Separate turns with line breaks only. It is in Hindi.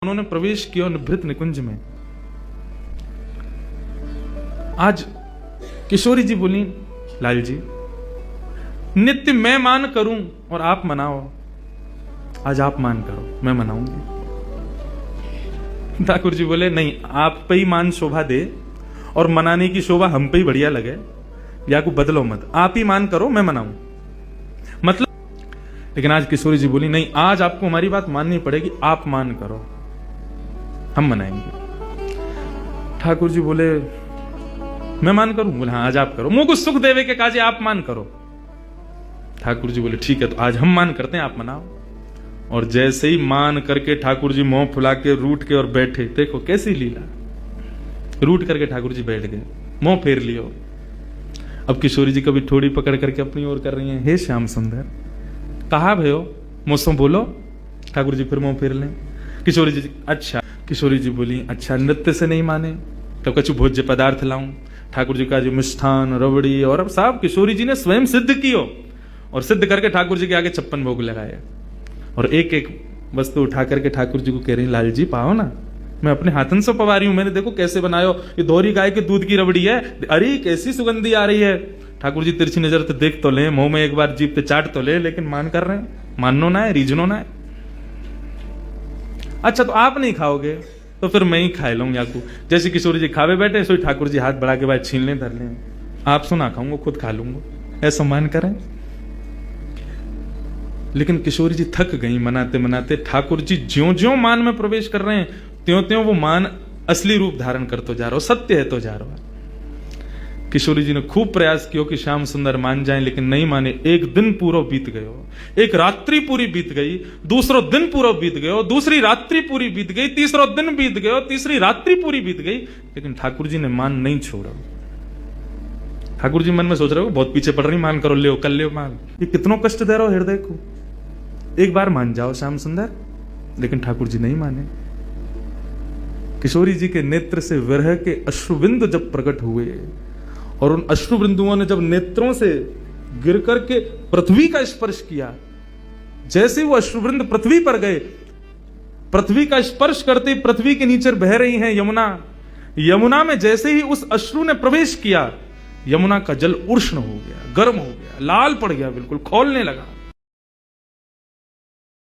उन्होंने प्रवेश किया निभृत निकुंज में। आज किशोरी जी बोली, लाल जी नित्य मैं मान करूं और आप मनाओ, आज आप मान करो मैं मनाऊंगी। ठाकुर जी बोले नहीं, आप पे ही मान शोभा दे और मनाने की शोभा हम पे ही बढ़िया लगे, या को बदलो मत, आप ही मान करो मैं मनाऊं। मतलब लेकिन आज किशोरी जी बोली नहीं, आज आपको हमारी बात माननी पड़ेगी, आप मान करो हम मनाएंगे। ठाकुर जी बोले मैं मान करूं? बोले हाँ आज आप करो, मुंह को सुख देवे के काजे आप मान करो। ठाकुर जी बोले ठीक है, तो आज हम मान करते हैं, आप मनाओ। और जैसे ही मान करके ठाकुर जी मुंह फुला के रूठ के और बैठे, देखो कैसी लीला, रूठ करके ठाकुर जी बैठ गए, मुंह फेर लियो। अब किशोरी जी कभी थोड़ी पकड़ करके अपनी ओर कर रही हैं, हे श्याम सुंदर कहा भयो मुझसे बोलो। ठाकुर जी फिर मुंह फेर लें। किशोरी जी अच्छा, किशोरी जी बोली अच्छा नृत्य से नहीं माने तो कछु भोज्य पदार्थ लाऊं। ठाकुर जी का जो मिष्ठान रबड़ी और अब साहब किशोरी जी ने स्वयं सिद्ध कियो और सिद्ध करके ठाकुर जी के आगे 56 भोग लगाए और एक एक वस्तु उठा करके ठाकुर जी को कह रही लाल जी पाओ ना, मैं अपने हाथन से पवा रही हूं, मैंने देखो कैसे बनायो, ये दोहरी गाय के दूध की रबड़ी है, अरे कैसी सुगंधी आ रही है। ठाकुर जी तिरछी नजर तो देख तो ले, मुंह में एक बार जीभ पे चाट तो ले, लेकिन मान कर रहे हैं, मानो ना है रीजनो ना है। अच्छा तो आप नहीं खाओगे तो फिर मैं ही खा लूं याकू। जैसे किशोरी जी खावे बैठे सोई ठाकुर जी हाथ बढ़ा के बाद छीन लें धर लें, आप सुना खाऊंगा खुद खा लूंगा, ऐसा मान करें। लेकिन किशोरी जी थक गई मनाते मनाते। ठाकुर जी ज्यों ज्यों मान में प्रवेश कर रहे हैं त्यों त्यों वो मान असली रूप धारण करते जा रहा हो, सत्य है तो जा रहा है। किशोरी जी ने खूब प्रयास किया कि श्याम सुंदर मान जाएं, लेकिन नहीं माने। एक दिन पूरा बीत गयो, एक रात्रि पूरी बीत गई, दूसरो दिन पूरा बीत गयो, दूसरी रात्रि पूरी बीत गई, तीसरो दिन बीत गयो, तीसरी रात्रि पूरी बीत गई, लेकिन ठाकुर जी ने मान नहीं छोड़ा। ठाकुर जी मन में सोच रहे हो बहुत पीछे पड़ रही, मान करो, ले कल ले मान, ये कितनों कष्ट दे रहा हो हृदय को, एक बार मान जाओ श्याम सुंदर। लेकिन ठाकुर जी नहीं माने। किशोरी जी के नेत्र से विरह के अश्रुबिंदु जब प्रकट हुए और उन अश्रु बिंदुओं ने जब नेत्रों से गिर करके पृथ्वी का स्पर्श किया, जैसे वो अश्रुबिंद पृथ्वी पर गए, पृथ्वी का स्पर्श करते पृथ्वी के नीचे बह रही है यमुना, यमुना में जैसे ही उस अश्रु ने प्रवेश किया, यमुना का जल उष्ण हो गया, गर्म हो गया, लाल पड़ गया, बिल्कुल खौलने लगा।